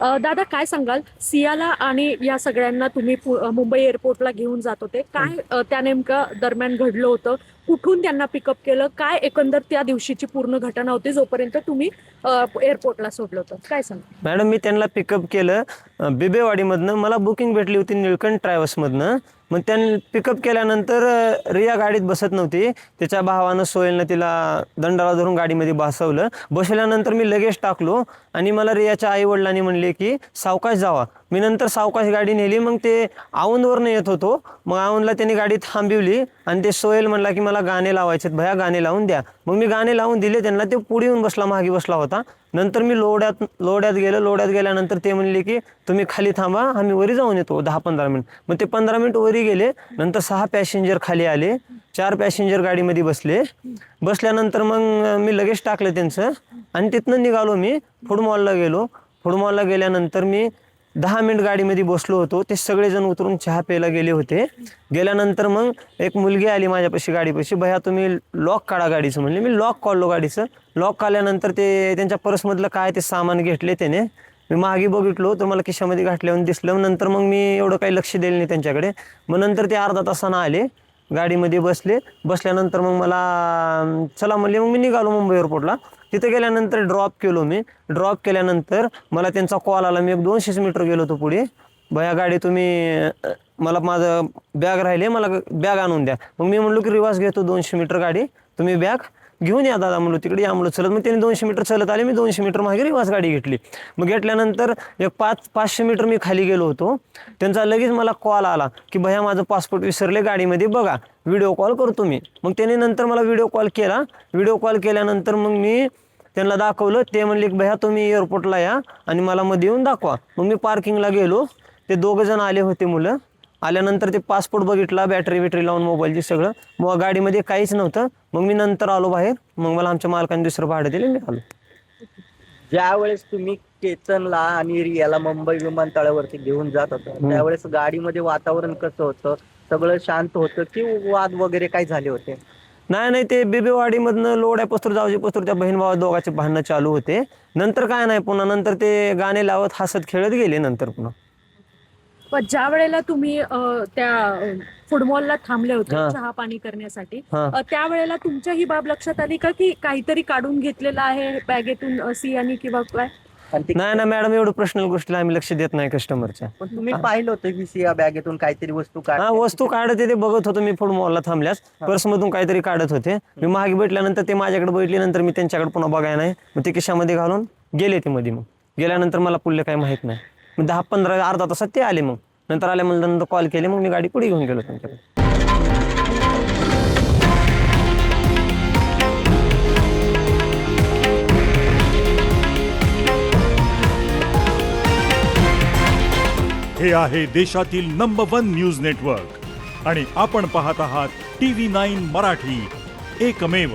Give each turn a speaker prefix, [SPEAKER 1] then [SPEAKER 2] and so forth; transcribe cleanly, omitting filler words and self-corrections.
[SPEAKER 1] दादा काय सांगाल, सियाला आणि या सगळ्यांना तुम्ही मुंबई एअरपोर्टला घेऊन जात होते, काय त्या नेमक्या दरम्यान घडलं होतं? कुठून त्यांना पिकअप केलं? काय एकंदर त्या दिवशीची पूर्ण घटना होती जोपर्यंत तुम्ही एअरपोर्टला सोडलं होतं? काय सांगा
[SPEAKER 2] मॅडम, मी त्यांना पिकअप केलं बिबेवाडीमधनं. मला बुकिंग भेटली होती निळकंठ ट्रॅव्हल्समधनं. मग त्यांनी पिकअप केल्यानंतर रिया गाडीत बसत नव्हती. त्याच्या भावानं सोहेलनं तिला दंडाला धरून गाडीमध्ये बसवलं. बसल्यानंतर मी लगेच टाकलो आणि मला रियाच्या आईवडिलांनी म्हणले की सावकाश जावा. मी नंतर सावकाश गाडी नेली. मग ते औंधवरनं येत होतो. मग औंधला त्यांनी गाडी थांबवली आणि ते सोहेल म्हणला की मला गाणे लावायचे, भया गाणे लावून द्या. मग मी गाणे लावून दिले त्यांना. ते पुढे येऊन बसला, मागे बसला होता. नंतर मी लोड्यात गेलो. लोड्यात गेल्यानंतर ते म्हणले की तुम्ही खाली थांबा, आम्ही वरी जाऊन येतो 10-15 मिनिट. मग ते 15 मिनिट वरी गेले. नंतर 6 पॅसेंजर खाली आले, 4 पॅसेंजर गाडीमध्ये बसले. बसल्यानंतर मग मी लगेच टाकलं त्यांचं आणि तिथनं निघालो. मी फूड मॉलला गेलो. फूड मॉलला गेल्यानंतर मी 10 मिनिट गाडीमध्ये बसलो होतो. ते सगळेजण उतरून चहा प्यायला गेले होते. गेल्यानंतर मग एक मुलगी आली माझ्यापाशी गाडीपाशी, भैया तुम्ही लॉक काढा गाडीचं म्हणले. मी लॉक काढलो गाडीचं. लॉक काढल्यानंतर ते त्यांच्या पर्समधलं काय ते सामान घेतले त्याने. मी मागे बघितलो तर मला खिशामध्ये घातल्यावर दिसलं. नंतर मग मी एवढं काही लक्ष दिलं नाही त्यांच्याकडे. मग नंतर ते अर्धा तासानं आले, गाडीमध्ये बसले. बसल्यानंतर मग मला चला म्हणले. मग मी निघालो मुंबई एअरपोर्टला. तिथे गेल्यानंतर ड्रॉप केलो मी. ड्रॉप केल्यानंतर मला त्यांचा कॉल आला. मी 200 मीटर गेलो होतो पुढे. भया गाडी तुम्ही मला माझं बॅग राहिले, मला बॅग आणून द्या. मग मी म्हणलो की रिवाज घेतो 200 मीटर गाडी, तुम्ही बॅग घेऊन या दादा म्हणलो तिकडे या म्हणलो चलत. मग त्यांनी 200 मीटर चलत आले. मी 200 मीटर मागे रिवाज गाडी घेतली. मग घेतल्यानंतर एक 500 मीटर मी खाली गेलो होतो. त्यांचा लगेच मला कॉल आला की भैया माझं पासपोर्ट विसरले, गाडीमध्ये बघा, व्हिडिओ कॉल करतो मी. मग त्यांनी नंतर मला व्हिडिओ कॉल केला. व्हिडिओ कॉल केल्यानंतर मग मी त्यांना दाखवलं. ते म्हणले की भैया तुम्ही एअरपोर्टला या आणि मला मध्ये येऊन दाखवा. मग मी पार्किंगला गेलो. ते 2 जण आले होते मुलं. आल्यानंतर ते पासपोर्ट बघितला, बॅटरी लावून मोबाईलची सगळं. मग गाडीमध्ये काहीच नव्हतं. मग मी नंतर आलो बाहेर. मग मला आमच्या मालकाने दुसरं भाडं दिलं, मी आलो.
[SPEAKER 3] ज्या वेळेस तुम्ही केतनला आणि रियाला मुंबई विमानतळावरती घेऊन जात होता, त्यावेळेस गाडीमध्ये वातावरण कसं होतं? सगळं शांत होतं की वाद वगैरे काय झाले होते?
[SPEAKER 2] नाही, ते बिबेवाडीमधनं लोड्यापस्तूर जावजीपस्तूर त्या बहीण भावा दोघांचे भांडणं चालू होते. नंतर काय नाही, पुन्हा नंतर ते गाणे लावत हसत खेळत गेले नंतर पुन्हा.
[SPEAKER 1] पण ज्या वेळेला तुम्ही त्या फुटबॉलला थांबले होते चहा पाणी करण्यासाठी, त्यावेळेला तुमच्या ही बाब लक्षात आली का की काहीतरी काढून घेतलेलं आहे बॅगेतून सियानी किंवा काय?
[SPEAKER 2] नाही मॅडम, एवढं पर्सनल गोष्टीला आम्ही लक्ष देत नाही कस्टमरच्या.
[SPEAKER 3] पण तुम्ही पाहिलं होतं की सिया बॅगेतून काहीतरी वस्तू
[SPEAKER 2] वस्तू काढत ते बघत होतो मी. फूड मॉलला थांबल्यास पर्समधून काहीतरी काढत होते. मी मागे भेटल्यानंतर ते माझ्याकडे बघितले. नंतर मी त्यांच्याकडे पुन्हा बघाय नाही. मग ते खिशामध्ये घालून गेले ते मध्ये. मग गेल्यानंतर मला पुढले काही माहित नाही. मग 10-15 अर्धा तासात ते आले. मग नंतर आले, मला नंतर कॉल केले. मग मी गाडी पुढे घेऊन गेलो त्यांच्याकडे.
[SPEAKER 4] हे आहे देशातील नंबर 1 न्यूज नेटवर्क आणि आपण पाहत आहात TV9 मराठी, एकमेव.